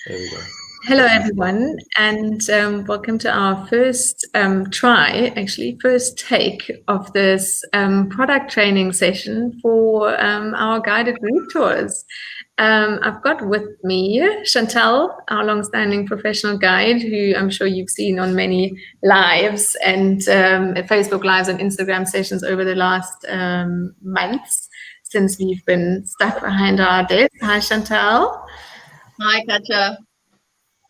There we go. Hello, everyone, and welcome to our first first take of this product training session for our guided group tours. I've got with me Chantel, our long-standing professional guide, who I'm sure you've seen on many lives and Facebook lives and Instagram sessions over the last months since we've been stuck behind our desk. Hi, Chantel. Hi, Katja.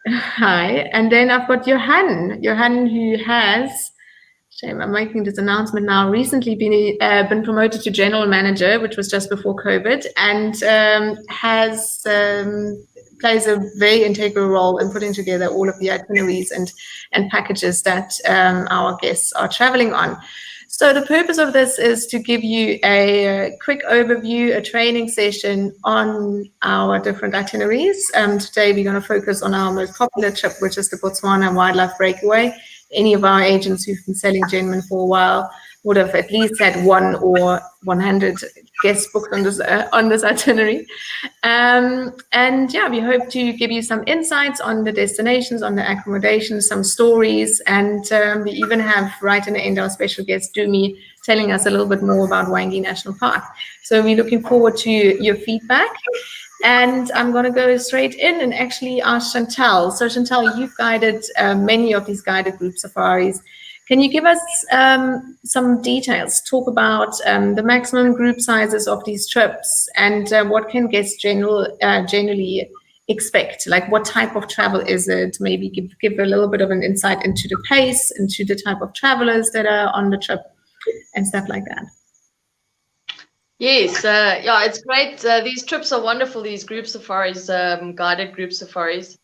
Hi, and then I've got Johan who has, shame I'm making this announcement now, recently been promoted to general manager, which was just before COVID, and plays a very integral role in putting together all of the itineraries and packages that our guests are traveling on. So the purpose of this is to give you a quick overview, a training session on our different itineraries. Today we're going to focus on our most popular trip, which is the Botswana Wildlife Breakaway. Any of our agents who've been selling Jenman for a while would have at least had 1 or 100 guests booked on this itinerary. And yeah, we hope to give you some insights on the destinations, on the accommodations, some stories, and we even have right in the end our special guest Dumi telling us a little bit more about Hwange National Park. So we're looking forward to your feedback. And I'm going to go straight in and actually ask Chantel. So Chantel, you've guided many of these guided group safaris. Can you give us some details? Talk about the maximum group sizes of these trips and what can guests generally expect? Like what type of travel is it? Maybe give a little bit of an insight into the pace, into the type of travelers that are on the trip and stuff like that. Yes, yeah, it's great. These trips are wonderful, these group safaris, guided group safaris.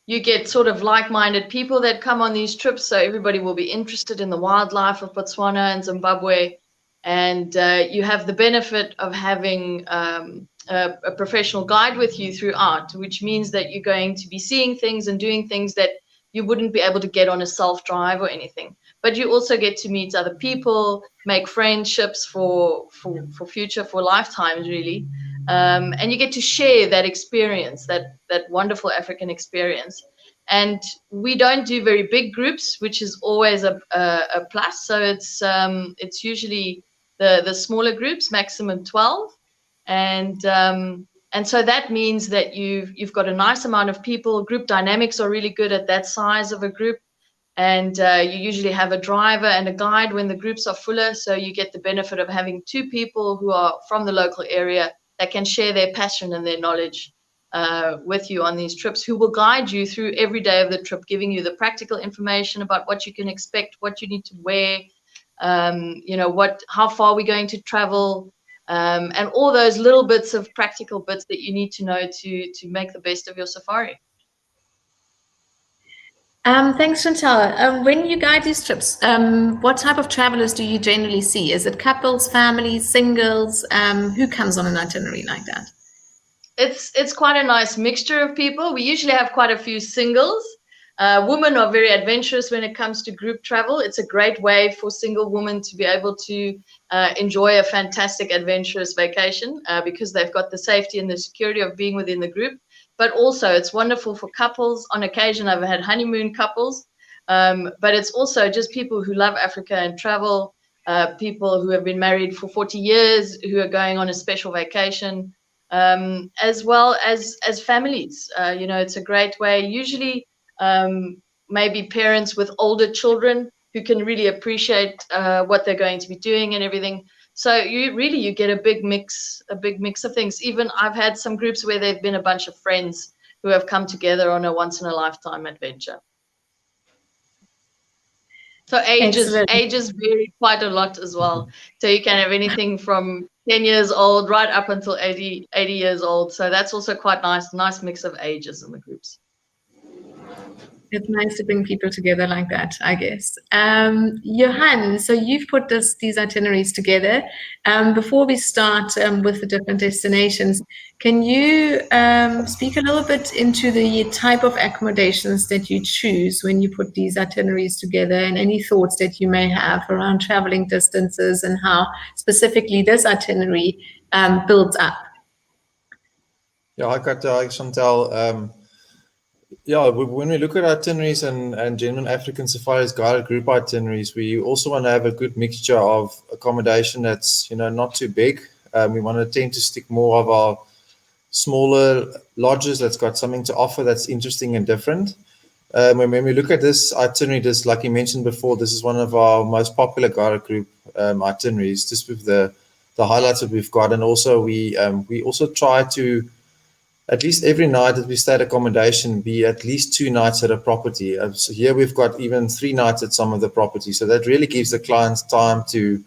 You get sort of like-minded people that come on these trips, so everybody will be interested in the wildlife of Botswana and Zimbabwe. And you have the benefit of having a professional guide with you throughout, which means that you're going to be seeing things and doing things that you wouldn't be able to get on a self-drive or anything. But you also get to meet other people, make friendships for future, for lifetimes, really. And you get to share that experience, that wonderful African experience. And we don't do very big groups, which is always a plus. So it's usually the smaller groups, maximum 12. And so that means that you've got a nice amount of people. Group dynamics are really good at that size of a group. And you usually have a driver and a guide when the groups are fuller. So you get the benefit of having 2 people who are from the local area that can share their passion and their knowledge with you on these trips, who will guide you through every day of the trip, giving you the practical information about what you can expect, what you need to wear, how far we're going to travel, and all those little bits of practical bits that you need to know to make the best of your safari. Thanks, Chantal. When you guide these trips, what type of travelers do you generally see? Is it couples, families, singles? Who comes on an itinerary like that? It's quite a nice mixture of people. We usually have quite a few singles. Women are very adventurous when it comes to group travel. It's a great way for single women to be able to enjoy a fantastic adventurous vacation because they've got the safety and the security of being within the group. But also it's wonderful for couples. On occasion, I've had honeymoon couples, but it's also just people who love Africa and travel, people who have been married for 40 years, who are going on a special vacation, as well as families. It's a great way. Usually, maybe parents with older children who can really appreciate what they're going to be doing and everything. So you get a big mix of things. Even I've had some groups where they've been a bunch of friends who have come together on a once in a lifetime adventure. So ages vary quite a lot as well. So you can have anything from 10 years old right up until 80 years old. So that's also quite nice mix of ages in the groups. It's nice to bring people together like that, I guess. Johan, so you've put these itineraries together. Before we start with the different destinations, can you speak a little bit into the type of accommodations that you choose when you put these itineraries together, and any thoughts that you may have around traveling distances and how specifically this itinerary builds up? Yeah, hi, Katja, hi, Chantel. Yeah, when we look at itineraries and Jenman African Safaris guided group itineraries, we also want to have a good mixture of accommodation that's, not too big. We want to tend to stick more of our smaller lodges that's got something to offer that's interesting and different. When we look at this itinerary, like you mentioned before, this is one of our most popular guided group itineraries, just with the highlights that we've got. And also we also try to, at least every night that we stay at accommodation, be at least 2 nights at a property. So here we've got even 3 nights at some of the properties. So that really gives the clients time to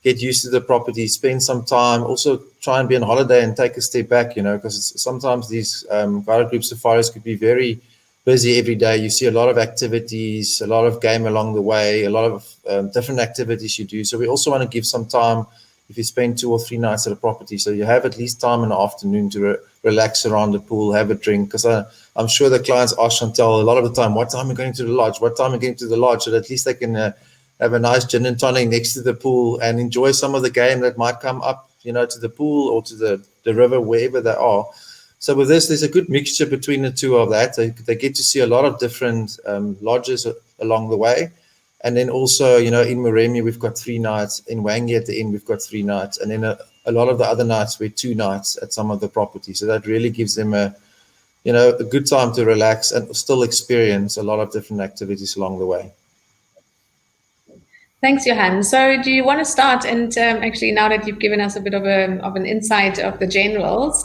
get used to the property, spend some time, also try and be on holiday and take a step back, because sometimes these guided group safaris could be very busy every day. You see a lot of activities, a lot of game along the way, a lot of different activities you do. So we also want to give some time if you spend 2 or 3 nights at a property. So you have at least time in the afternoon to relax around the pool, have a drink. Because I'm sure the clients ask Chantel a lot of the time, what time are you going to the lodge? What time are you going to the lodge? So that at least they can have a nice gin and tonic next to the pool and enjoy some of the game that might come up, to the pool or to the river, wherever they are. So with this, there's a good mixture between the two of that. They get to see a lot of different lodges along the way. And then also, in Moremi, we've got 3 nights. In Hwange at the end, we've got 3 nights. And then a lot of the other nights, we're 2 nights at some of the properties. So that really gives them a good time to relax and still experience a lot of different activities along the way. Thanks, Johan. So do you want to start and actually, now that you've given us a bit of an insight of the generals,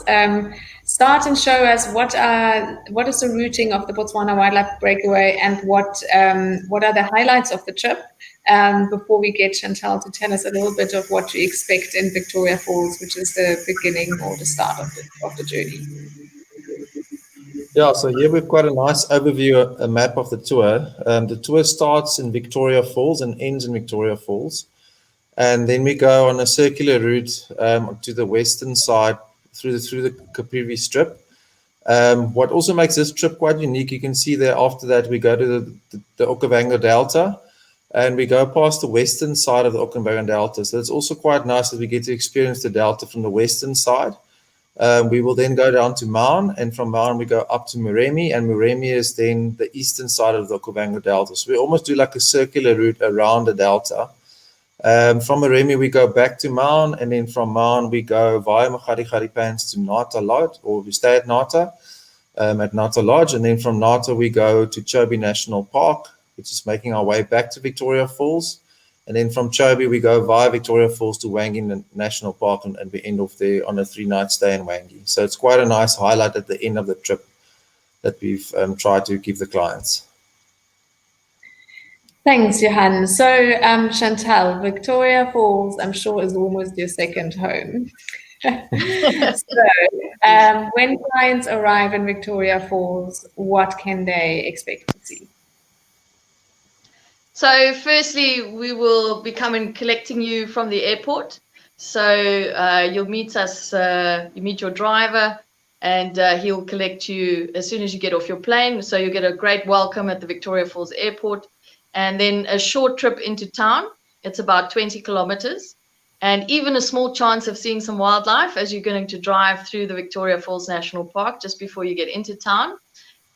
start and show us what is the routing of the Botswana Wildlife Breakaway and what are the highlights of the trip, before we get Chantel to tell us a little bit of what to expect in Victoria Falls, which is the beginning or the start of the journey. Yeah, so here we've got a nice overview, a map of the tour. The tour starts in Victoria Falls and ends in Victoria Falls. And then we go on a circular route to the western side through the Caprivi strip. What also makes this trip quite unique, you can see there after that we go to the Okavango Delta and we go past the western side of the Okavango Delta. So it's also quite nice that we get to experience the Delta from the western side. We will then go down to Maun, and from Maun we go up to Moremi, and Moremi is then the eastern side of the Okavango Delta. So we almost do like a circular route around the Delta. From Moremi we go back to Maun, and then from Maun we go via Makgadikgadi Pans to Nata Lodge, or we stay at Nata Lodge, and then from Nata we go to Chobe National Park, which is making our way back to Victoria Falls. And then from Chobe, we go via Victoria Falls to Hwange National Park, and we end off there on a 3-night stay in Hwange. So it's quite a nice highlight at the end of the trip that we've tried to give the clients. Thanks, Johan. So, Chantel, Victoria Falls, I'm sure, is almost your second home. So, when clients arrive in Victoria Falls, what can they expect to see? So firstly, we will be coming collecting you from the airport. So you'll meet us, you meet your driver, and he'll collect you as soon as you get off your plane. So you'll get a great welcome at the Victoria Falls Airport. And then a short trip into town. It's about 20 kilometers. And even a small chance of seeing some wildlife as you're going to drive through the Victoria Falls National Park just before you get into town.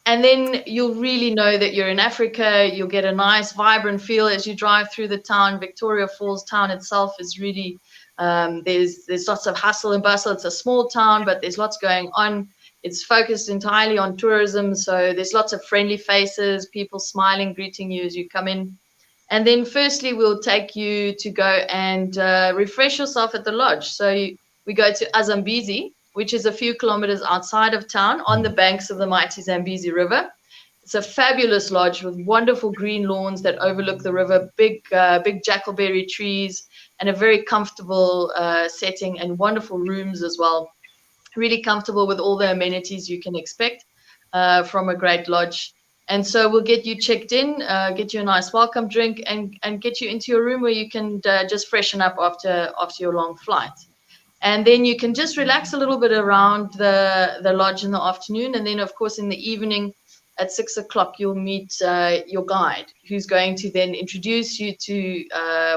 And then you'll really know that you're in Africa. You'll get a nice, vibrant feel as you drive through the town. Victoria Falls town itself is really, there's lots of hustle and bustle. It's a small town, but there's lots going on. It's focused entirely on tourism. So there's lots of friendly faces, people smiling, greeting you as you come in. And then firstly, we'll take you to go and refresh yourself at the lodge. So we go to Azambizi, which is a few kilometers outside of town on the banks of the mighty Zambezi River. It's a fabulous lodge with wonderful green lawns that overlook the river, big jackalberry trees, and a very comfortable setting and wonderful rooms as well. Really comfortable with all the amenities you can expect from a great lodge. And so we'll get you checked in, get you a nice welcome drink, and get you into your room where you can just freshen up after your long flight. And then you can just relax a little bit around the lodge in the afternoon. And then, of course, in the evening at 6 o'clock, you'll meet your guide, who's going to then introduce you to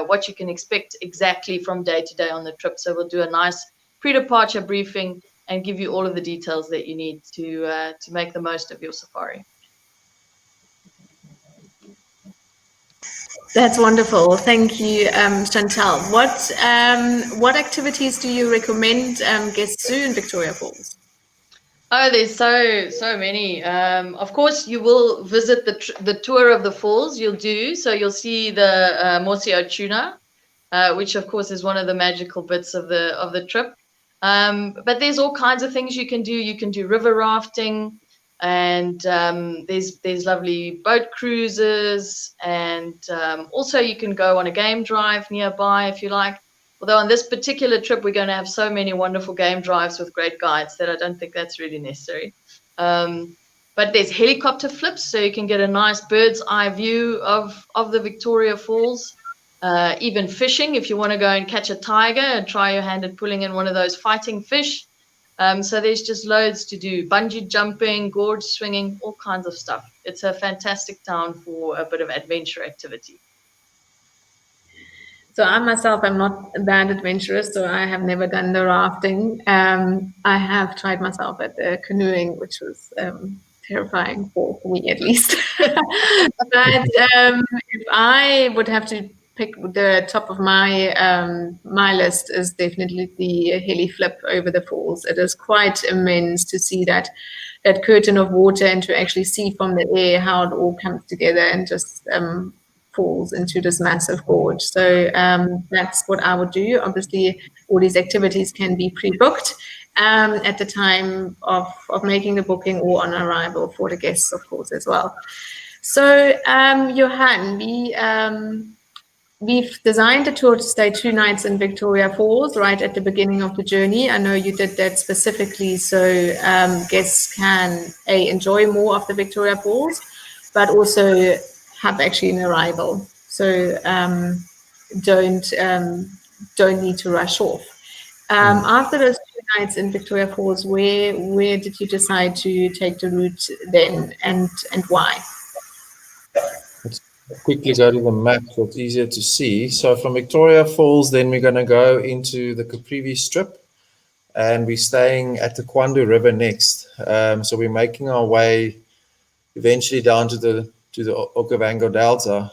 what you can expect exactly from day to day on the trip. So we'll do a nice pre-departure briefing and give you all of the details that you need to make the most of your safari. That's wonderful. Thank you, Chantel. What activities do you recommend guests do in Victoria Falls? Oh, there's so many. Of course, you will visit the tour of the falls. You'll see the Mosio tuna, which of course is one of the magical bits of the trip. But there's all kinds of things you can do. You can do river rafting, and there's lovely boat cruises, and also you can go on a game drive nearby if you like. Although on this particular trip, we're going to have so many wonderful game drives with great guides that I don't think that's really necessary. But there's helicopter flips, so you can get a nice bird's eye view of the Victoria Falls. Even fishing, if you want to go and catch a tiger and try your hand at pulling in one of those fighting fish. So there's just loads to do. Bungee jumping, gorge swinging, all kinds of stuff. It's a fantastic town for a bit of adventure activity. So I myself am not that adventurous, so I have never done the rafting. I have tried myself at the canoeing, which was terrifying for me at least. But if I would have to pick, the top of my my list is definitely the heli flip over the falls. It is quite immense to see that curtain of water and to actually see from the air how it all comes together and just falls into this massive gorge. So that's what I would do. Obviously, all these activities can be pre-booked at the time of making the booking or on arrival for the guests, of course, as well. So, Johan, we've designed a tour to stay 2 nights in Victoria Falls right at the beginning of the journey. I know you did that specifically so guests can enjoy more of the Victoria Falls, but also have actually an arrival, so don't need to rush off. After those 2 nights in Victoria Falls, where did you decide to take the route then, and why? Let's quickly go to the map so it's easier to see. So from Victoria Falls, then we're going to go into the Caprivi strip, and we're staying at the Kwando River next. So we're making our way eventually down to the Okavango Delta.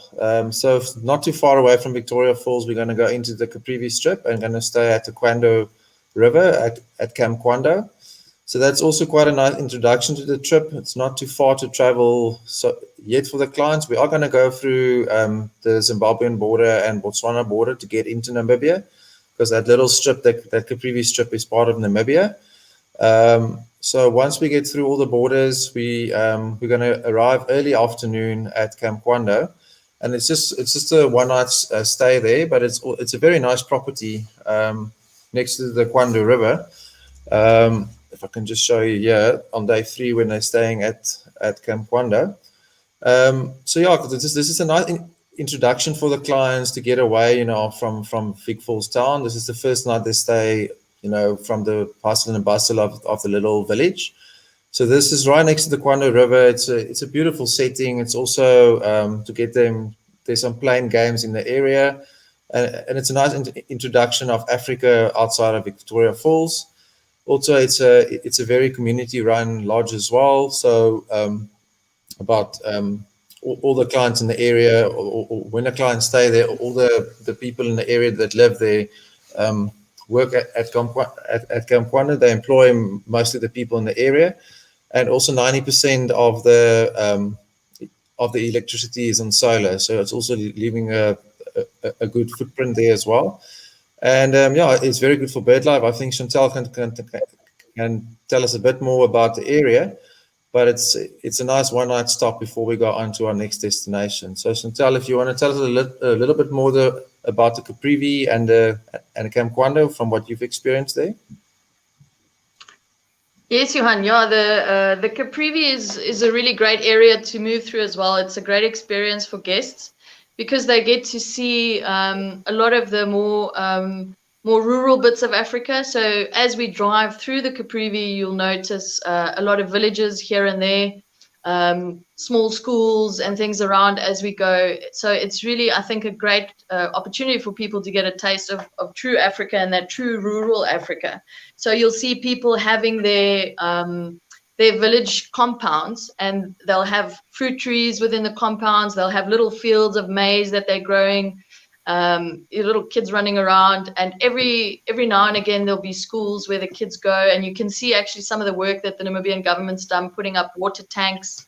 So not too far away from Victoria Falls, we're going to go into the Caprivi strip and going to stay at the Kwando River at Camp Kwando. So that's also quite a nice introduction to the trip. It's not too far to travel yet for the clients. We are going to go through the Zimbabwean border and Botswana border to get into Namibia, because that little strip, that Caprivi strip, is part of Namibia. So once we get through all the borders, we're going to arrive early afternoon at Camp Kwando, and it's just a one-night stay there. But it's a very nice property next to the Kwando River. If I can just show you here on day 3 when they're staying at Camp Kwando. So yeah, this is a nice introduction for the clients to get away, from Vic Falls town. This is the first night they stay, from the hustle and bustle of the little village. So this is right next to the Kwando River. It's a beautiful setting. It's also to get them. There's some playing games in the area, and it's a nice introduction of Africa outside of Victoria Falls. Also, it's a very community-run lodge as well. So about all the clients in the area, or when the clients stay there, all the people in the area that live there work at Camp Kwando. They employ mostly the people in the area, and also 90% of the electricity is on solar. So it's also leaving a good footprint there as well. And it's very good for bird life. I think Chantel can tell us a bit more about the area, but it's a nice one-night stop before we go on to our next destination. So Chantel, if you want to tell us a little bit more about the Caprivi and Camp Kwando from what you've experienced there. Yes, Johan. Yeah, the Caprivi is a really great area to move through as well. It's a great experience for guests because they get to see a lot of the more rural bits of Africa. So as we drive through the Caprivi, you'll notice a lot of villages here and there. small schools and things around as we go. So it's really, I think, a great opportunity for people to get a taste of true Africa and that true rural Africa. So you'll see people having their village compounds, and they'll have fruit trees within the compounds. They'll have little fields of maize that they're growing, little kids running around, and every now and again there'll be schools where the kids go, and you can see actually some of the work that the Namibian government's done, putting up water tanks,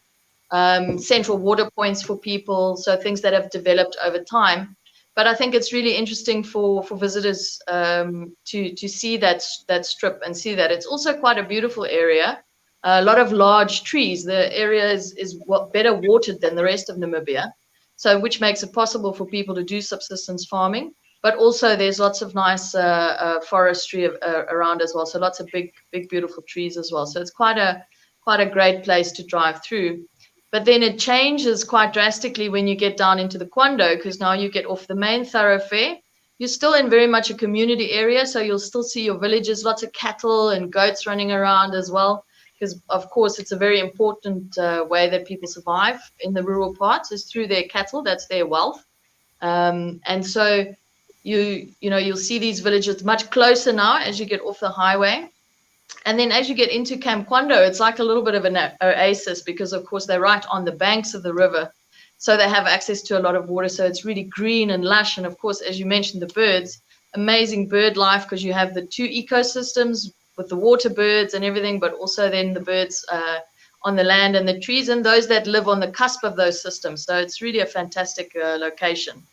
central water points for people, so things that have developed over time. But I think it's really interesting for visitors to see that strip and see that it's also quite a beautiful area. A lot of large trees. The area is better watered than the rest of Namibia, so which makes it possible for people to do subsistence farming. But also there's lots of nice forestry around as well. So lots of big, beautiful trees as well. So it's quite a great place to drive through. But then it changes quite drastically when you get down into the Kwando, because now you get off the main thoroughfare. You're still in very much a community area, so you'll still see your villages, lots of cattle and goats running around as well, because of course it's a very important way that people survive in the rural parts is through their cattle. That's their wealth. And so you'll see these villages much closer now as you get off the highway. And then as you get into Camp Kwando, it's like a little bit of an oasis, because of course they're right on the banks of the river. So they have access to a lot of water. So it's really green and lush. And of course, as you mentioned, the birds, amazing bird life, because you have the two ecosystems with the water birds and everything, but also then the birds on the land and the trees and those that live on the cusp of those systems. So it's really a fantastic location.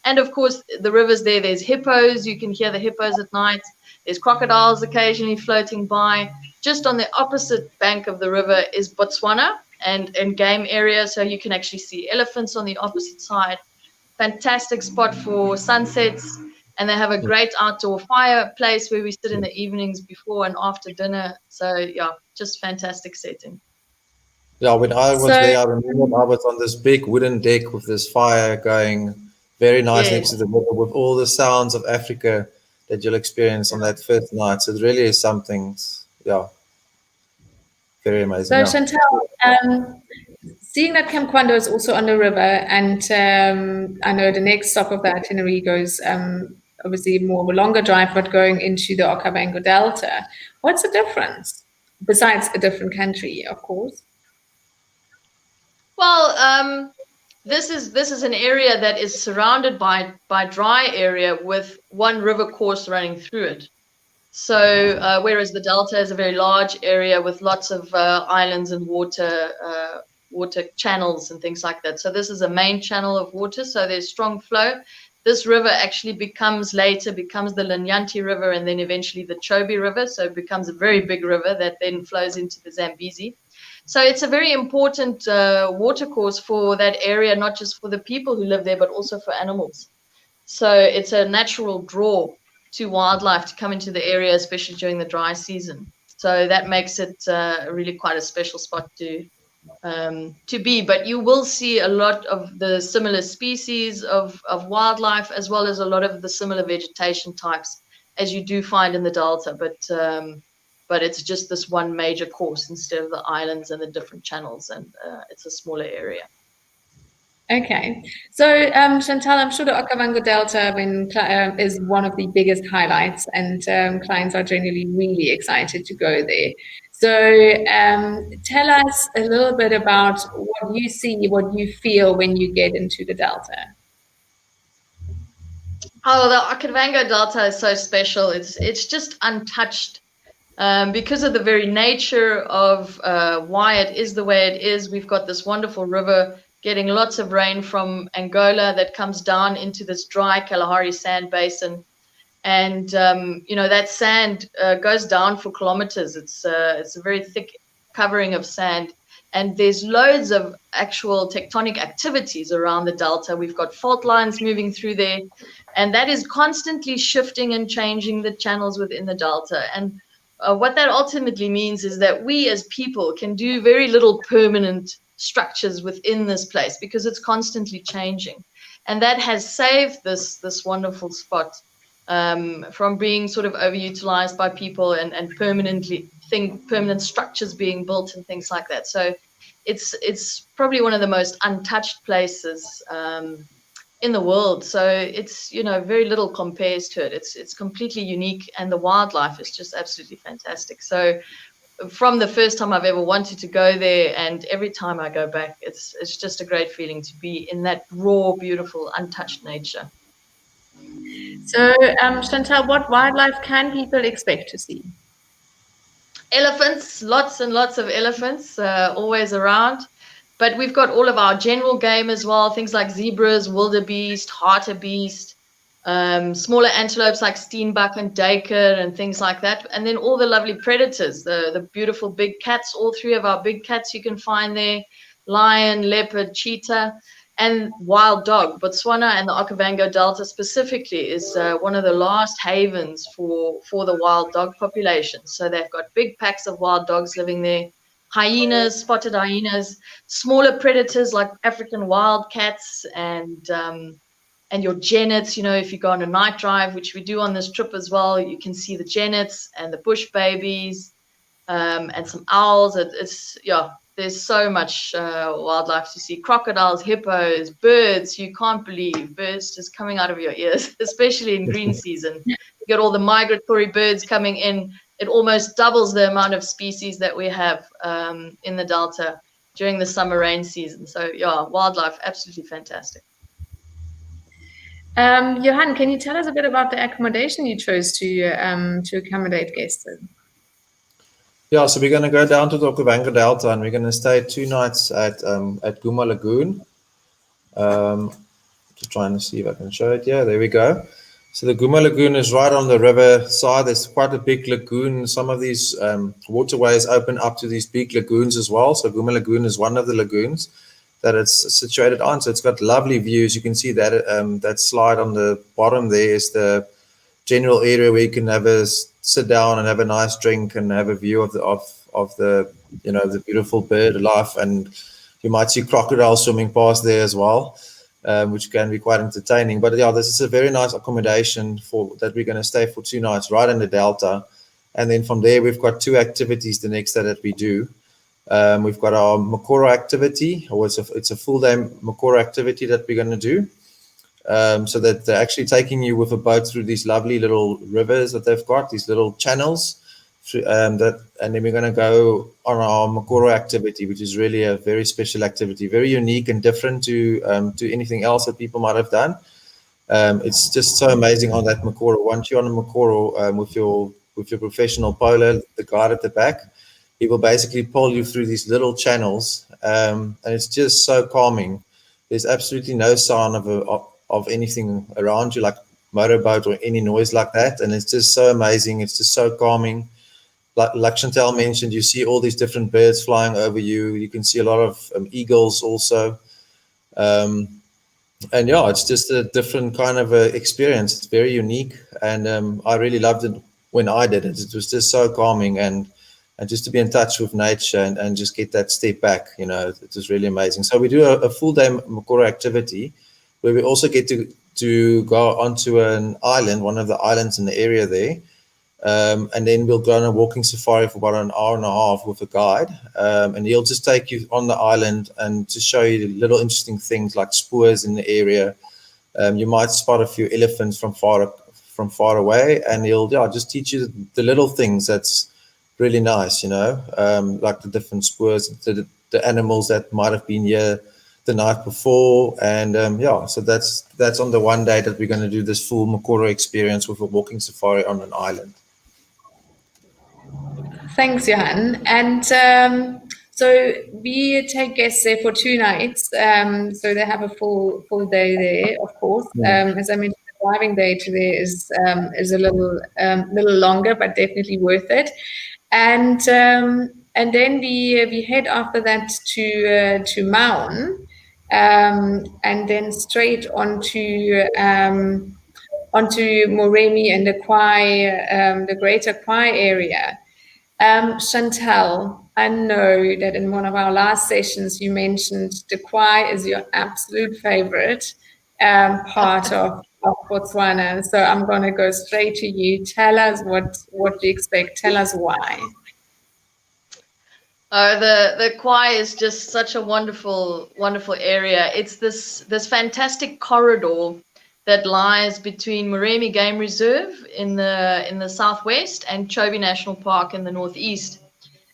And of course, the river's there. There's hippos. You can hear the hippos at night. There's crocodiles occasionally floating by. Just on the opposite bank of the river is Botswana and game area. So you can actually see elephants on the opposite side. Fantastic spot for sunsets. And they have a great outdoor fireplace where we sit in the evenings before and after dinner. So yeah, just fantastic setting. Yeah, when I was there, I remember I was on this big wooden deck with this fire going, very nice next to the river, with all the sounds of Africa that you'll experience on that first night. So it really is something, yeah, very amazing. So Chantel, seeing that Camp Kwando is also on the river, and I know the next stop of the itinerary goes obviously more of a longer drive, but going into the Okavango Delta. What's the difference, besides a different country, of course? Well, this is an area that is surrounded by dry area with one river course running through it. So whereas the delta is a very large area with lots of islands and water channels and things like that. So this is a main channel of water. So there's strong flow. This river actually becomes the Linyanti River, and then eventually the Chobe River. So it becomes a very big river that then flows into the Zambezi. So it's a very important watercourse for that area, not just for the people who live there, but also for animals. So it's a natural draw to wildlife to come into the area, especially during the dry season. So that makes it really quite a special spot to be. But you will see a lot of the similar species of wildlife, as well as a lot of the similar vegetation types as you do find in the Delta. But it's just this one major course instead of the islands and the different channels, and it's a smaller area. Okay, so Chantel, I'm sure the Okavango Delta is one of the biggest highlights, and clients are generally really excited to go there. So tell us a little bit about what you see, what you feel when you get into the Delta. Oh, the Okavango Delta is so special. It's just untouched. Because of the very nature of why it is the way it is. We've got this wonderful river getting lots of rain from Angola that comes down into this dry Kalahari sand basin. And, that sand goes down for kilometers. It's a very thick covering of sand. And there's loads of actual tectonic activities around the delta. We've got fault lines moving through there. And that is constantly shifting and changing the channels within the delta. And what that ultimately means is that we as people can do very little permanent structures within this place because it's constantly changing. And that has saved this wonderful spot from being sort of overutilized by people and permanent structures being built and things like that. So it's probably one of the most untouched places in the world. So it's, you know, very little compares to it. It's completely unique, and the wildlife is just absolutely fantastic. So from the first time I've ever wanted to go there, and every time I go back, it's just a great feeling to be in that raw, beautiful, untouched nature. So, Chantel, what wildlife can people expect to see? Elephants, lots and lots of elephants, always around. But we've got all of our general game as well, things like zebras, wildebeest, hartebeest, smaller antelopes like steenbok and duiker and things like that. And then all the lovely predators, the beautiful big cats, all three of our big cats you can find there, lion, leopard, cheetah, and wild dog. Botswana and the Okavango Delta specifically is one of the last havens for the wild dog population. So they've got big packs of wild dogs living there, hyenas, spotted hyenas, smaller predators like African wildcats and your genets. You know, if you go on a night drive, which we do on this trip as well, you can see the genets and the bush babies and some owls. Yeah, there's so much wildlife to see. Crocodiles, hippos, birds. You can't believe birds just coming out of your ears, especially in green season. You get all the migratory birds coming in. It almost doubles the amount of species that we have in the Delta during the summer rain season. So yeah, wildlife, absolutely fantastic. Johan, can you tell us a bit about the accommodation you chose to accommodate guests in? Yeah, so we're going to go down to the Okavango Delta, and we're going to stay 2 nights at Guma Lagoon. Just trying to see if I can show it. Yeah, there we go. So the Guma Lagoon is right on the river side. There's quite a big lagoon. Some of these waterways open up to these big lagoons as well. So Guma Lagoon is one of the lagoons that it's situated on. So it's got lovely views. You can see that that slide on the bottom there is the general area where you can sit down and have a nice drink and have a view of the you know, the beautiful bird life, and you might see crocodiles swimming past there as well, which can be quite entertaining. But yeah, this is a very nice accommodation that we're going to stay for 2 nights right in the Delta, and then from there we've got 2 activities the next day that we do. We've got our mokoro activity, or it's a full day mokoro activity that we're going to do. So that they're actually taking you with a boat through these lovely little rivers that they've got, these little channels. And then we're going to go on our mokoro activity, which is really a very special activity, very unique and different to anything else that people might have done. It's just so amazing on that mokoro. Once you're on a mokoro with your professional polar, the guide at the back, he will basically pull you through these little channels, and it's just so calming. There's absolutely no sound of anything around you, like motorboat or any noise like that, and it's just so amazing. It's just so calming. Like Chantel mentioned, you see all these different birds flying over you. You can see a lot of eagles also, and yeah, it's just a different kind of experience. It's very unique, and I really loved it when I did it. It was just so calming, and just to be in touch with nature and just get that step back, you know, it was really amazing. So we do a full day mokoro activity, where we also get to go onto an island, one of the islands in the area there. And then we'll go on a walking safari for about an hour and a half with a guide. And he'll just take you on the island and to show you little interesting things like spurs in the area. You might spot a few elephants from far away, and he'll just teach you the little things that's really nice, you know, like the different spurs, the animals that might have been here the night before, and so that's on the one day that we're going to do this full mokoro experience with a walking safari on an island. Thanks, Johan. And so we take guests there for 2 nights. So they have a full day there, of course. As I mentioned, the driving day to there is a little longer, but definitely worth it. And then we head after that to Maun, and then straight onto Moremi and the Khwai, the greater Khwai area. Chantel, I know that in one of our last sessions you mentioned the Khwai is your absolute favorite part of of Botswana. So I'm going to go straight to you. Tell us what you expect. Tell us why. The Khwai is just such a wonderful area. It's this fantastic corridor that lies between Moremi Game Reserve in the southwest and Chobe National Park in the northeast.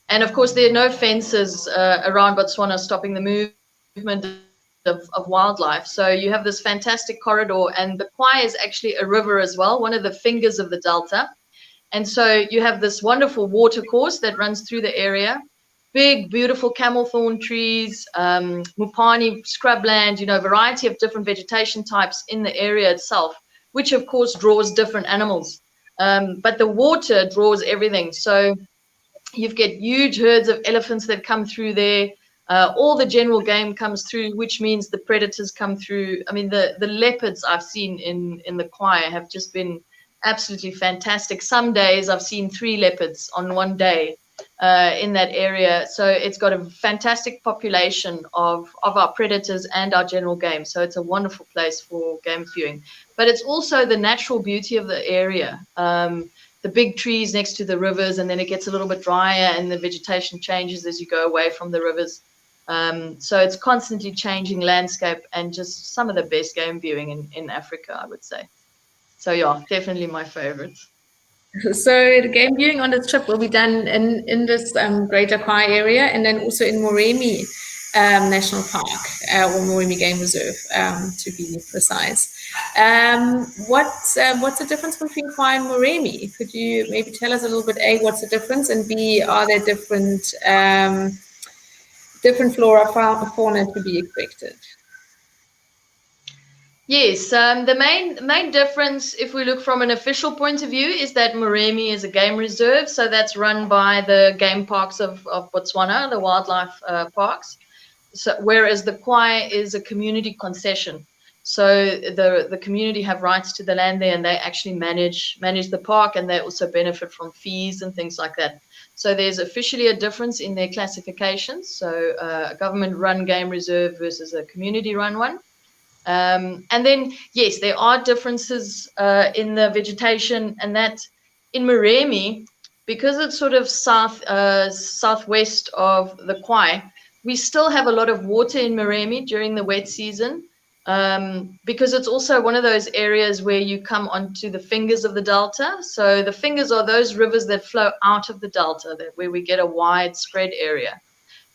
And of course, there are no fences around Botswana stopping the movement of wildlife. So you have this fantastic corridor, and the Khwai is actually a river as well, one of the fingers of the delta. And so you have this wonderful water course that runs through the area. Big, beautiful camel thorn trees, mupani scrubland, variety of different vegetation types in the area itself, which of course draws different animals. But the water draws everything. So you've got huge herds of elephants that come through there. All the general game comes through, which means the predators come through. I mean, the leopards I've seen in the Khwai have just been absolutely fantastic. Some days I've seen 3 leopards on one day in that area. So it's got a fantastic population of our predators and our general game. So it's a wonderful place for game viewing. But it's also the natural beauty of the area. The big trees next to the rivers, and then it gets a little bit drier and the vegetation changes as you go away from the rivers. So it's constantly changing landscape and just some of the best game viewing in Africa, I would say. So yeah, definitely my favorites. So the game viewing on this trip will be done in this Greater Khwai area, and then also in Moremi National Park, or Moremi Game Reserve, to be precise. What's the difference between Khwai and Moremi? Could you maybe tell us a little bit, A, what's the difference, and B, are there different flora, fauna to be expected? Yes, the main difference, if we look from an official point of view, is that Moremi is a game reserve, so that's run by the game parks of Botswana, the wildlife parks. So, whereas the Khwai is a community concession, so the community have rights to the land there, and they actually manage the park, and they also benefit from fees and things like that. So there's officially a difference in their classifications. So a government-run game reserve versus a community-run one. And then, yes, there are differences in the vegetation, and that in Moremi, because it's sort of southwest of the Khwai, we still have a lot of water in Moremi during the wet season, because it's also one of those areas where you come onto the fingers of the delta. So the fingers are those rivers that flow out of the delta, where we get a widespread area.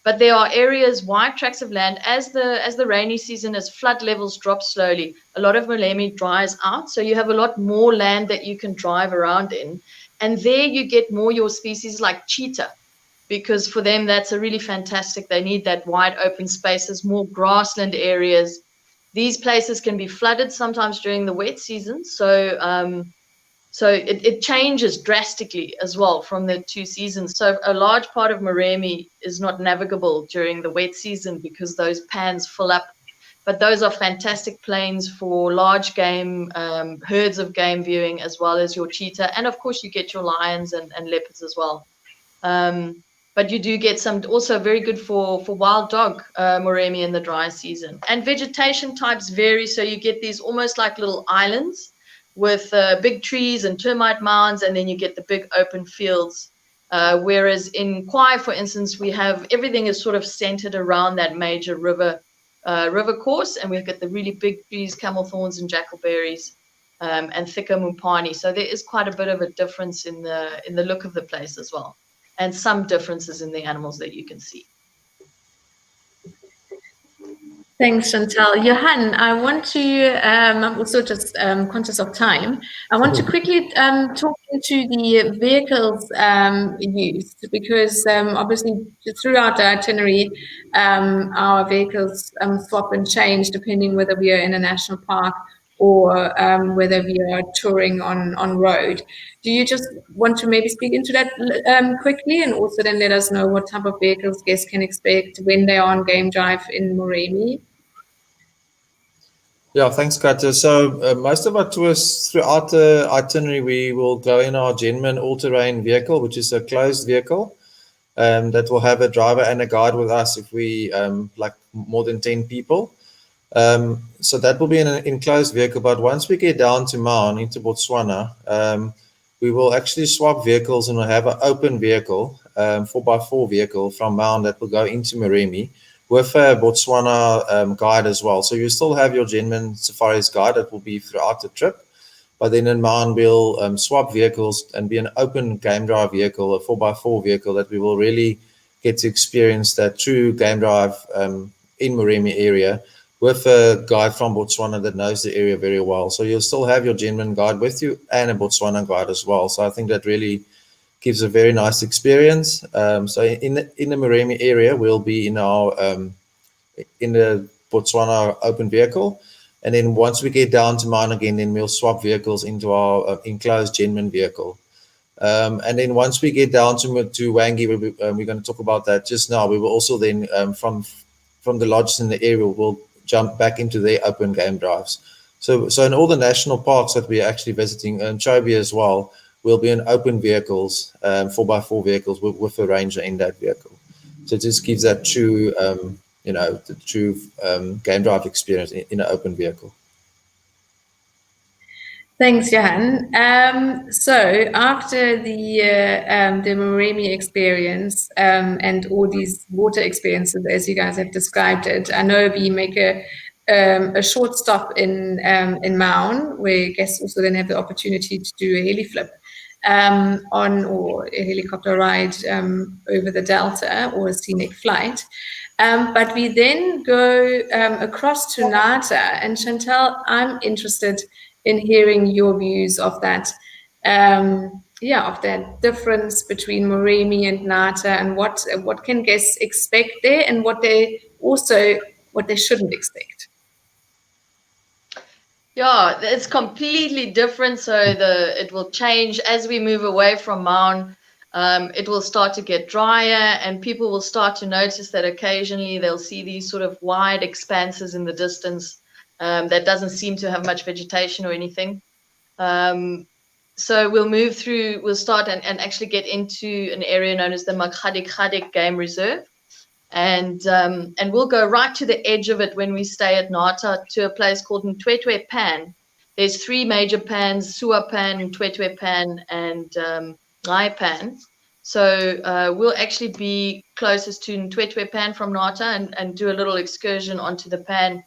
But there are areas, wide tracts of land, as the rainy season, as flood levels drop slowly, a lot of Moremi dries out. So you have a lot more land that you can drive around in. And there you get more your species like cheetah, because for them, that's a really fantastic, they need that wide open spaces, more grassland areas. These places can be flooded sometimes during the wet season. So it changes drastically as well from the 2 seasons. So a large part of Moremi is not navigable during the wet season because those pans fill up. But those are fantastic plains for large game, herds of game viewing, as well as your cheetah. And of course, you get your lions and leopards as well. But you do get some also very good for wild dog, Moremi in the dry season. And vegetation types vary. So you get these almost like little islands with big trees and termite mounds, and then you get the big open fields. Whereas in Khwai, for instance, we have everything is sort of centered around that major river course, and we've got the really big trees, camel thorns and jackalberries, and thicker mupani. So there is quite a bit of a difference in the look of the place as well, and some differences in the animals that you can see. Thanks, Chantel. Johan, I want to, I'm also just conscious of time. I want to quickly talk into the vehicles used, because obviously throughout the itinerary, our vehicles swap and change depending whether we are in a national park or whether we are touring on road. Do you just want to maybe speak into that quickly, and also then let us know what type of vehicles guests can expect when they are on game drive in Moremi? Yeah, thanks, Katja. So most of our tours throughout the itinerary, we will go in our Jenman all-terrain vehicle, which is a closed vehicle that will have a driver and a guide with us if we like more than 10 people. So that will be in an enclosed vehicle. But once we get down to Maun into Botswana, we will actually swap vehicles and we'll have an open vehicle, 4x4 vehicle from Maun that will go into Moremi with a Botswana guide as well. So you still have your Jenman Safaris guide that will be throughout the trip. But then in Maun, we'll swap vehicles and be an open game drive vehicle, a 4x4 vehicle that we will really get to experience that true game drive in Moremi area with a guide from Botswana that knows the area very well. So you'll still have your Jenman guide with you and a Botswana guide as well. So I think that really gives a very nice experience. So in the Moremi area, we'll be in our in the Botswana open vehicle. And then once we get down to Maun again, then we'll swap vehicles into our enclosed Jenman vehicle. And then once we get down to Hwange, we're going to talk about that just now. We will also then, from the lodges in the area, we'll jump back into their open game drives. So in all the national parks that we're actually visiting, and Chobe as well, will be in open vehicles, 4x4 vehicles with a ranger in that vehicle. So it just gives that true, the true game drive experience in an open vehicle. Thanks, Johan. So after the Moremi experience and all these water experiences, as you guys have described it, I know we make a short stop in Maun, where guests also then have the opportunity to do a heli flip or a helicopter ride over the Delta or a scenic flight. But we then go across to Nata, and Chantel, I'm interested in hearing your views of that, of that difference between Moremi and Nata, and what can guests expect there, and what they shouldn't expect. Yeah, it's completely different. So it will change as we move away from Maun. It will start to get drier, and people will start to notice that occasionally they'll see these sort of wide expanses in the distance that doesn't seem to have much vegetation or anything. So we'll start and actually get into an area known as the Makgadikgadi Game Reserve. And we'll go right to the edge of it when we stay at Nata, to a place called Ntwetwe Pan. There's three major pans: Suwa Pan, Ntwetwe Pan, and Khwai Pan. So we'll actually be closest to Ntwetwe Pan from Nata and do a little excursion onto the pan.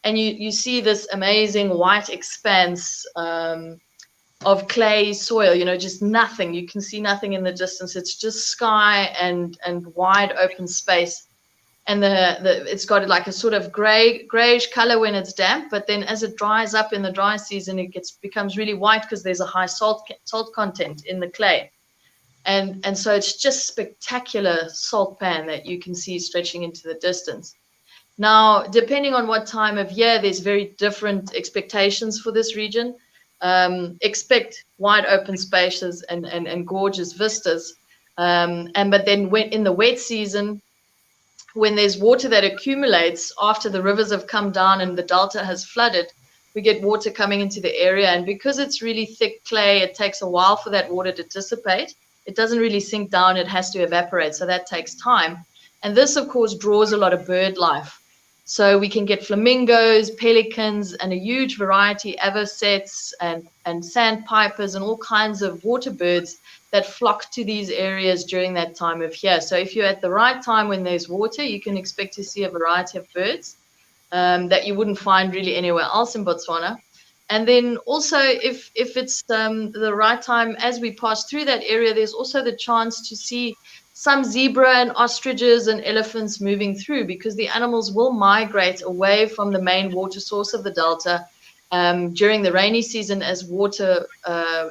And you see this amazing white expanse of clay soil, just nothing. You can see nothing in the distance. It's just sky and wide open space. And it's got like a sort of grayish color when it's damp, but then as it dries up in the dry season, it becomes really white because there's a high salt content in the clay. And so it's just spectacular salt pan that you can see stretching into the distance. Now, depending on what time of year, there's very different expectations for this region. Expect wide open spaces and gorgeous vistas. But then in the wet season, when there's water that accumulates after the rivers have come down and the delta has flooded, we get water coming into the area. And because it's really thick clay, it takes a while for that water to dissipate. It doesn't really sink down. It has to evaporate. So that takes time. And this, of course, draws a lot of bird life. So we can get flamingos, pelicans, and a huge variety, avocets and sandpipers and all kinds of water birds that flock to these areas during that time of year. So if you're at the right time when there's water, you can expect to see a variety of birds that you wouldn't find really anywhere else in Botswana. And then also, if it's the right time as we pass through that area, there's also the chance to see some zebra and ostriches and elephants moving through, because the animals will migrate away from the main water source of the delta during the rainy season as water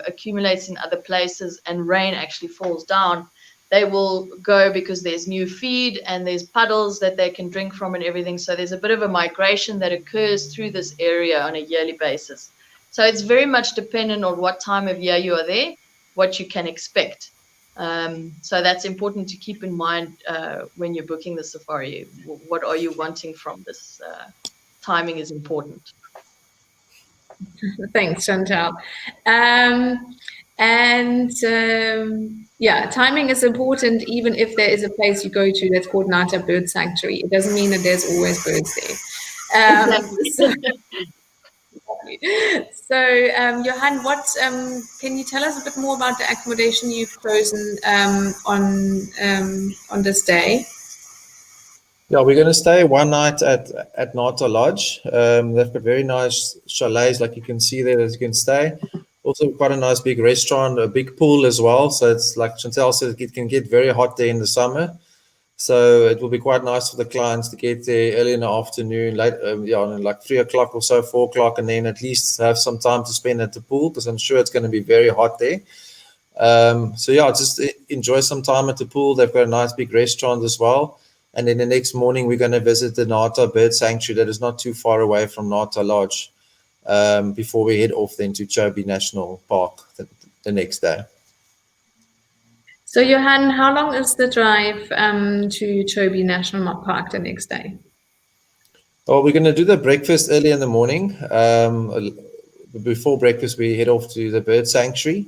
accumulates in other places and rain actually falls down. They will go because there's new feed and there's puddles that they can drink from and everything. So there's a bit of a migration that occurs through this area on a yearly basis. So it's very much dependent on what time of year you are there, what you can expect. So that's important to keep in mind when you're booking the safari. What are you wanting from this? Timing is important. Thanks, Chantel. Timing is important even if there is a place you go to that's called Nata Bird Sanctuary. It doesn't mean that there's always birds there. So, Johan, what can you tell us a bit more about the accommodation you've chosen on this day? Yeah, we're going to stay one night at Nata Lodge. They've got very nice chalets, like you can see there, that you can stay. Also, quite a nice big restaurant, a big pool as well. So it's like Chantel said, it can get very hot there in the summer. So it will be quite nice for the clients to get there early in the afternoon, late, like 3 o'clock or so, 4 o'clock, and then at least have some time to spend at the pool, because I'm sure it's going to be very hot there. So yeah, just enjoy some time at the pool. They've got a nice big restaurant as well. And then the next morning, we're going to visit the Nata Bird Sanctuary that is not too far away from Nata Lodge, before we head off then to Chobe National Park the next day. So, Johan, how long is the drive to Chobe National Park the next day? Well, we're going to do the breakfast early in the morning. Before breakfast, we head off to the bird sanctuary.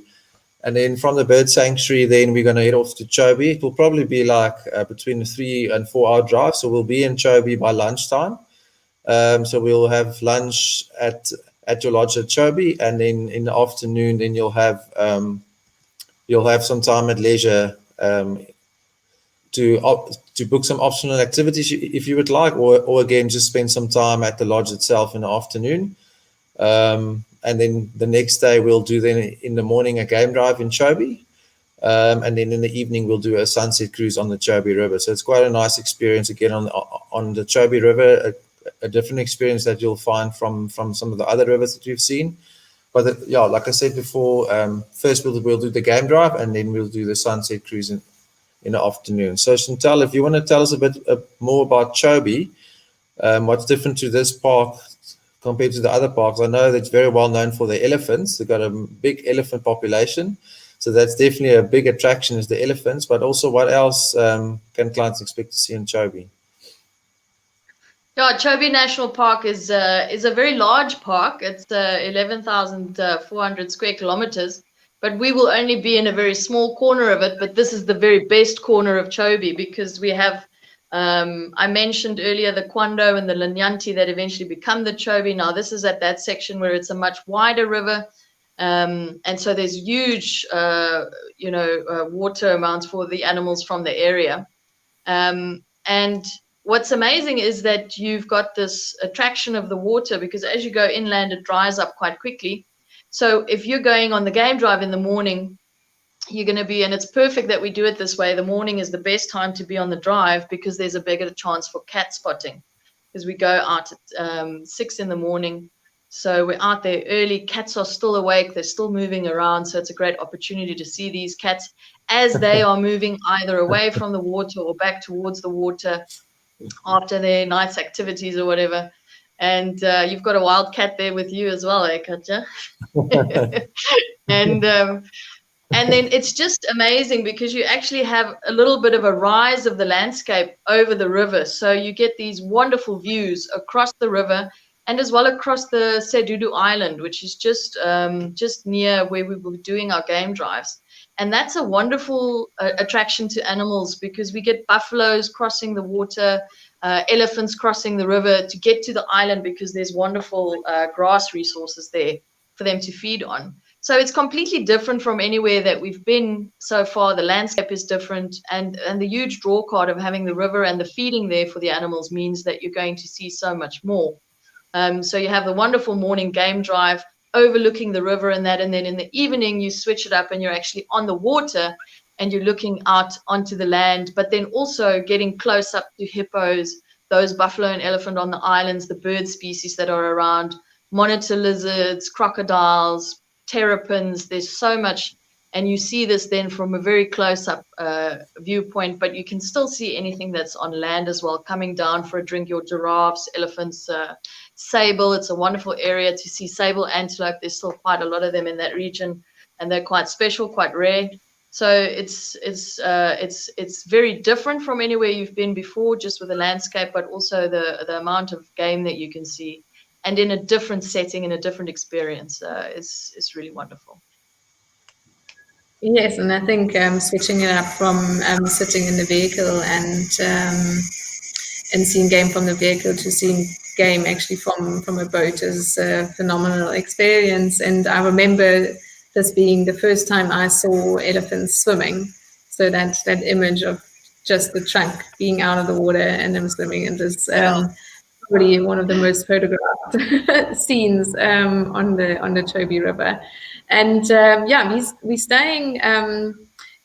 And then from the bird sanctuary, then we're going to head off to Chobe. It will probably be like between a 3 and 4 hour drive. So we'll be in Chobe by lunchtime. So we'll have lunch at your lodge at Chobe, and then in the afternoon, then you'll have some time at leisure to book some optional activities if you would like, or again just spend some time at the lodge itself in the afternoon. And then the next day we'll do then in the morning a game drive in Chobe, and then in the evening we'll do a sunset cruise on the Chobe River. So it's quite a nice experience again on the Chobe River, a different experience that you'll find from some of the other rivers that you've seen. But yeah, like I said before, first we'll do the game drive, and then we'll do the sunset cruise in the afternoon. So Chantel, if you want to tell us a bit more about Chobe, what's different to this park compared to the other parks? I know that it's very well known for the elephants. They've got a big elephant population. So that's definitely a big attraction, is the elephants. But also, what else can clients expect to see in Chobe? Yeah, Chobe National Park is a very large park. It's 11,400 square kilometers, but we will only be in a very small corner of it. But this is the very best corner of Chobe, because we have, I mentioned earlier, the Kwando and the Linyanti that eventually become the Chobe. Now this is at that section where it's a much wider river. And so there's huge, water amounts for the animals from the area. And what's amazing is that you've got this attraction of the water, because as you go inland, it dries up quite quickly. So if you're going on the game drive in the morning, you're going to be, and it's perfect that we do it this way. The morning is the best time to be on the drive, because there's a bigger chance for cat spotting, because we go out at 6 in the morning. So we're out there early. Cats are still awake. They're still moving around. So it's a great opportunity to see these cats as they are moving either away from the water or back towards the water after their night's activities or whatever. And you've got a wild cat there with you as well, eh, Katja? And then it's just amazing, because you actually have a little bit of a rise of the landscape over the river. So you get these wonderful views across the river, and as well across the Sedudu Island, which is just near where we were doing our game drives. And that's a wonderful attraction to animals, because we get buffaloes crossing the water, elephants crossing the river to get to the island, because there's wonderful grass resources there for them to feed on. So it's completely different from anywhere that we've been so far. The landscape is different, and the huge draw card of having the river and the feeding there for the animals means that you're going to see so much more. So you have the wonderful morning game drive overlooking the river and then in the evening you switch it up and you're actually on the water and you're looking out onto the land, but then also getting close up to hippos, those buffalo and elephant on the islands, the bird species that are around, monitor lizards, crocodiles, terrapins. There's so much, and you see this then from a very close-up viewpoint, but you can still see anything that's on land as well, coming down for a drink, your giraffes, elephants, sable. It's a wonderful area to see sable antelope. There's still quite a lot of them in that region, and they're quite special, quite rare. So it's very different from anywhere you've been before, just with the landscape, but also the amount of game that you can see, and in a different setting, in a different experience. It's really wonderful. Yes, and I think switching it up from sitting in the vehicle and seeing game from the vehicle to seeing game actually from a boat is a phenomenal experience. And I remember this being the first time I saw elephants swimming. So that image of just the trunk being out of the water and them swimming, and this probably one of the most photographed scenes on the Chobe River. And we're staying.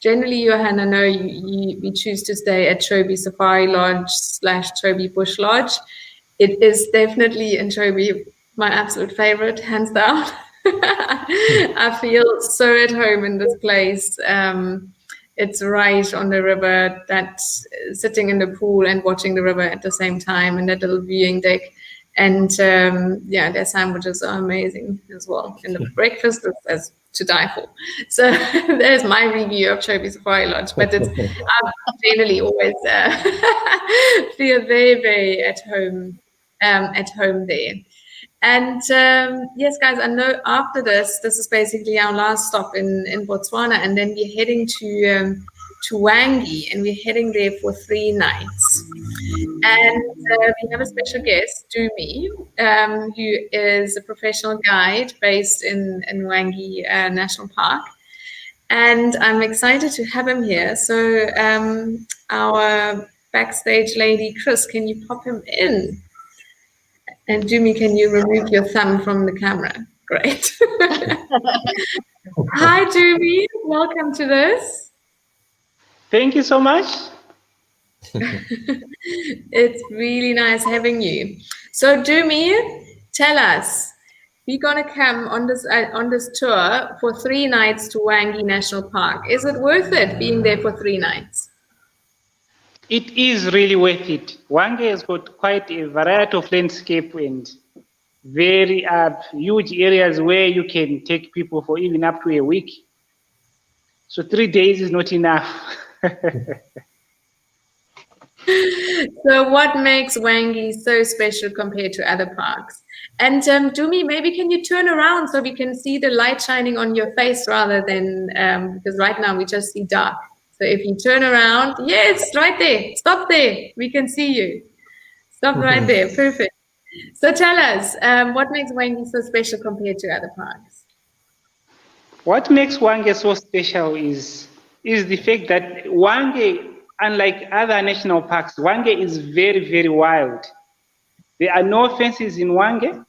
Generally, Johan, I know we choose to stay at Chobe Safari Lodge / Chobe Bush Lodge. It is definitely in Chobe my absolute favorite, hands down. I feel so at home in this place. It's right on the river, that sitting in the pool and watching the river at the same time, and that little viewing deck. And their sandwiches are amazing as well. And the breakfast is to die for. So there's my review of Chobe Safari Lodge. But it's I generally always feel very, very at home there. And yes, guys, I know after this is basically our last stop in Botswana, and then we're heading to Hwange, and we're heading there for 3 nights. And we have a special guest, Dumi, who is a professional guide based in Hwange National Park. And I'm excited to have him here. So our backstage lady, Chris, can you pop him in? And Dumi, can you remove your thumb from the camera? Great. Hi, Dumi. Welcome to this. Thank you so much. It's really nice having you. So, Dumi, tell us, we're gonna come on this tour for 3 nights to Hwange National Park. Is it worth it being there for 3 nights? It is really worth it. Hwange has got quite a variety of landscape and very huge areas where you can take people for even up to a week. So 3 days is not enough. So what makes Hwange so special compared to other parks? And Dumi, maybe can you turn around so we can see the light shining on your face rather than, because right now we just see dark. So if you turn around, yes, right there, stop there, we can see you. Stop right there, perfect. So tell us, what makes Hwange so special compared to other parks? What makes Hwange so special is the fact that Hwange, unlike other national parks, Hwange is very, very wild. There are no fences in Hwange.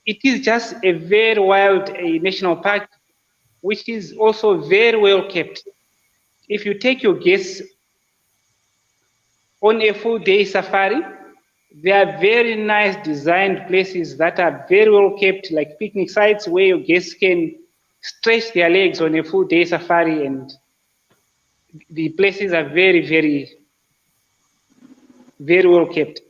It is just a very wild national park, which is also very well kept. If you take your guests on a full day safari, there are very nice designed places that are very well kept, like picnic sites where your guests can stretch their legs on a full day safari, and the places are very, very, very well kept.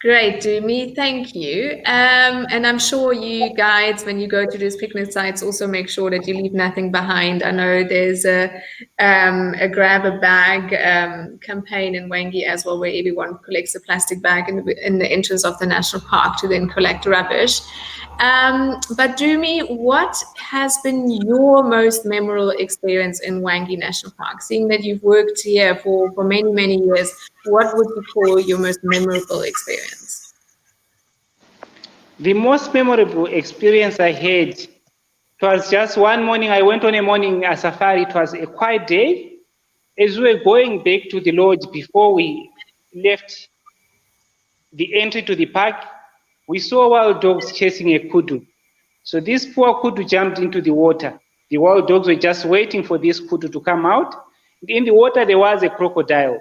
Great, Dumi, thank you. And I'm sure you guides, when you go to these picnic sites, also make sure that you leave nothing behind. I know there's a grab a bag campaign in Hwange as well, where everyone collects a plastic bag in the entrance of the national park to then collect rubbish. But Dumi, what has been your most memorable experience in Hwange National Park? Seeing that you've worked here for many, many years, what would you call your most memorable experience? The most memorable experience I had, it was just one morning. I went on a morning safari. It was a quiet day. As we were going back to the lodge before we left the entry to the park, we saw wild dogs chasing a kudu. So this poor kudu jumped into the water. The wild dogs were just waiting for this kudu to come out. In the water, there was a crocodile.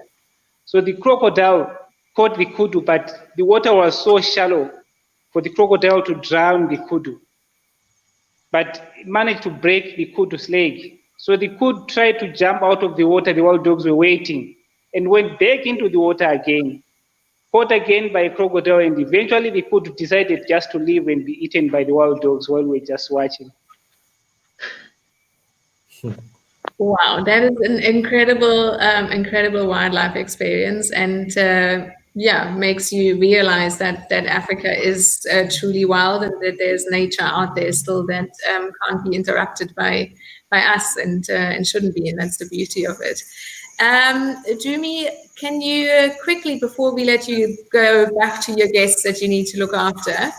So the crocodile caught the kudu, but the water was so shallow for the crocodile to drown the kudu. But it managed to break the kudu's leg. So the kudu tried to jump out of the water. The wild dogs were waiting and went back into the water again, caught again by a crocodile, and eventually the kudu decided just to leave and be eaten by the wild dogs while we were just watching. Wow, that is an incredible wildlife experience, and makes you realize that Africa is truly wild, and that there's nature out there still that can't be interrupted by us, and shouldn't be, and that's the beauty of it. Dumi, can you quickly, before we let you go back to your guests that you need to look after,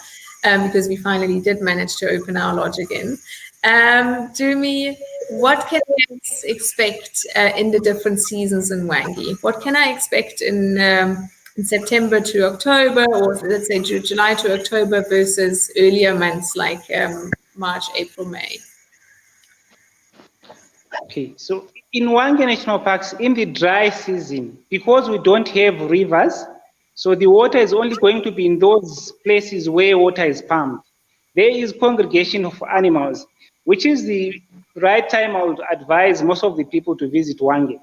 because we finally did manage to open our lodge again, Dumi, what can I expect in the different seasons in Hwange? What can I expect in September to October, or let's say July to October versus earlier months like March, April, May? Okay, so in Hwange National Parks, in the dry season, because we don't have rivers, so the water is only going to be in those places where water is pumped. There is congregation of animals, which is the right time I would advise most of the people to visit Hwange.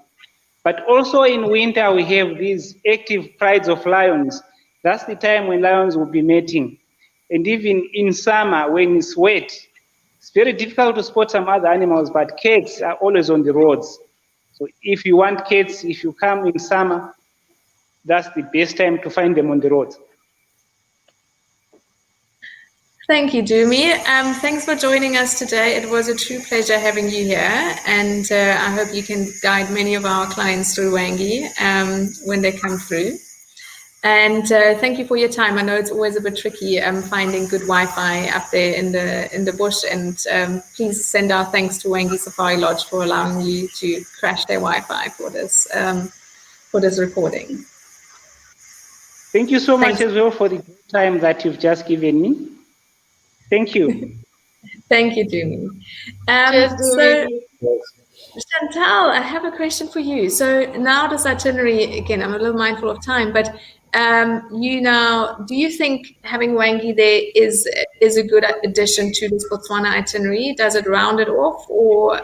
But also in winter, we have these active prides of lions. That's the time when lions will be mating. And even in summer, when it's wet, it's very difficult to spot some other animals, but cats are always on the roads. So if you want cats, if you come in summer, that's the best time to find them on the roads. Thank you, Dumi. Thanks for joining us today. It was a true pleasure having you here, and I hope you can guide many of our clients through Hwange when they come through. And thank you for your time. I know it's always a bit tricky finding good Wi-Fi up there in the bush, and please send our thanks to Hwange Safari Lodge for allowing you to crash their Wi-Fi for this recording. Thank you so much as well for the time that you've just given me. Thank you. Thank you, Dumi. Cheers, So, Dumi. Chantel, I have a question for you. So now this itinerary, again, I'm a little mindful of time, but do you think having Hwange there is a good addition to this Botswana itinerary? Does it round it off, or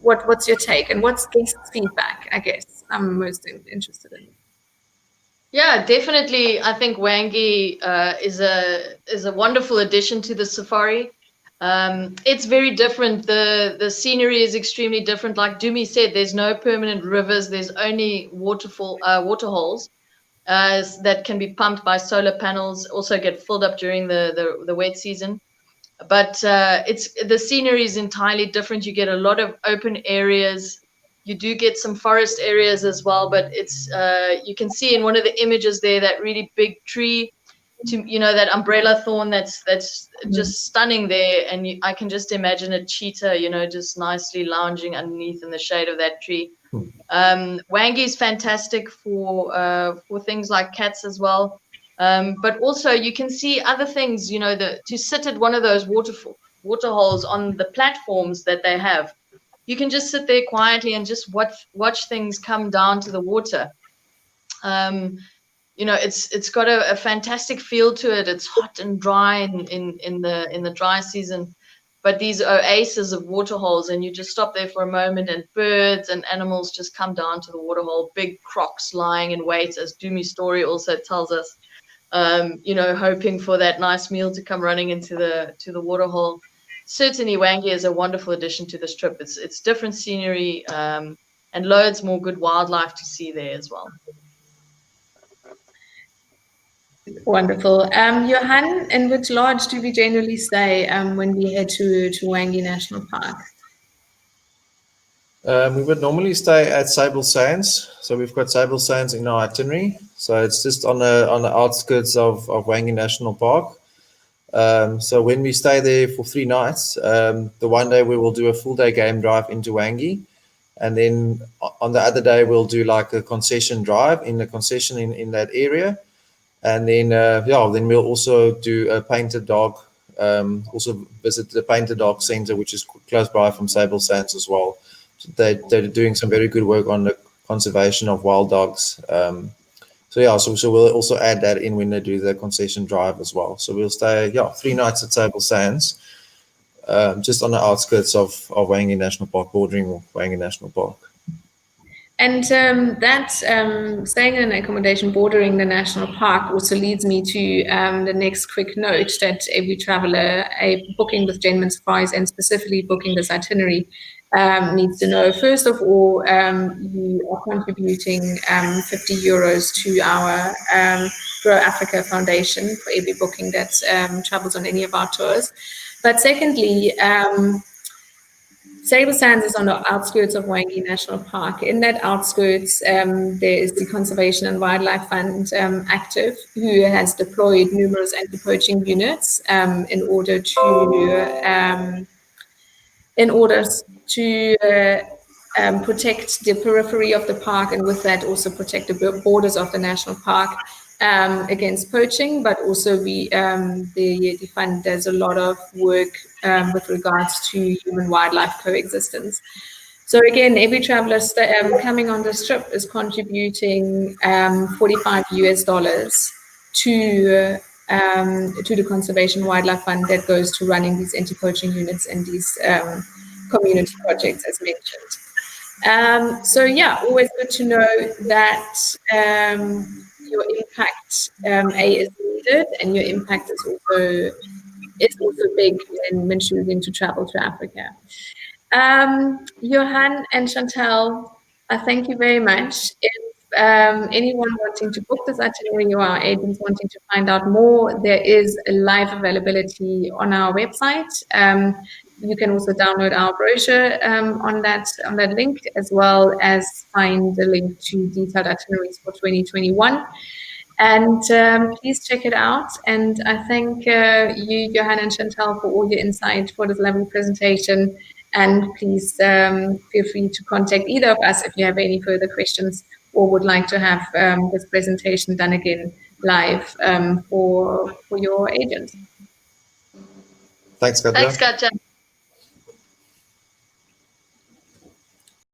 what's your take, and what's guest feedback? I guess I'm most interested in. Yeah, definitely. I think Hwange is a wonderful addition to the safari. It's very different. The scenery is extremely different. Like Dumi said, there's no permanent rivers. There's only water holes that can be pumped by solar panels. Also get filled up during the wet season. But the scenery is entirely different. You get a lot of open areas. You do get some forest areas as well, but it's you can see in one of the images there that really big tree, that umbrella thorn that's just stunning there, and I can just imagine a cheetah, just nicely lounging underneath in the shade of that tree. Hwange is fantastic for things like cats as well. But also you can see other things, to sit at one of those water holes on the platforms that they have. You can just sit there quietly and just watch things come down to the water. It's got a fantastic feel to it. It's hot and dry in the dry season, but these oases of water holes, and you just stop there for a moment, and birds and animals just come down to the water hole. Big crocs lying in wait, as Dumi's story also tells us. Hoping for that nice meal to come running into the water hole. Certainly, Hwange is a wonderful addition to this trip. It's different scenery and loads more good wildlife to see there as well. Wonderful. Johan, in which lodge do we generally stay when we head to Hwange National Park? We would normally stay at Sable Sands. So we've got Sable Sands in our itinerary. So it's just on the outskirts of Hwange National Park. So when we stay there for 3 nights, the one day we will do a full day game drive into Hwange. And then on the other day, we'll do like a concession drive in the concession in that area. And then, then we'll also do a painted dog, also visit the painted dog center, which is close by from Sable Sands as well. They're doing some very good work on the conservation of wild dogs. So we'll also add that in when they do the concession drive as well. So we'll stay 3 nights at Sable Sands, just on the outskirts of Hwange National Park, bordering Hwange National Park. And staying in an accommodation bordering the national park also leads me to the next quick note that every traveler booking with Jenman Safaris, and specifically booking this itinerary, needs to know. First of all, you are contributing 50 euros to our Grow Africa Foundation for every booking that travels on any of our tours. But secondly, Table Sands is on the outskirts of Hwange National Park. In that outskirts, there is the Conservation and Wildlife Fund active, who has deployed numerous anti-poaching units in order to protect the periphery of the park, and with that also protect the borders of the national park against poaching. But also the fund does a lot of work with regards to human-wildlife coexistence. So again, every traveler coming on this trip is contributing $45 to the Conservation Wildlife Fund that goes to running these anti-poaching units and these community projects, as mentioned. So yeah, always good to know that your impact is needed, and your impact is also big when choosing to travel to Africa. Johan and Chantel, I thank you very much. If anyone wanting to book this itinerary or our agents wanting to find out more, there is a live availability on our website. You can also download our brochure on that link, as well as find the link to detailed itineraries for 2021. And please check it out. And I thank you, Johan and Chantel, for all your insight for this lovely presentation. And please feel free to contact either of us if you have any further questions or would like to have this presentation done again live for your agents. Thanks, Katja. Thanks, Katja.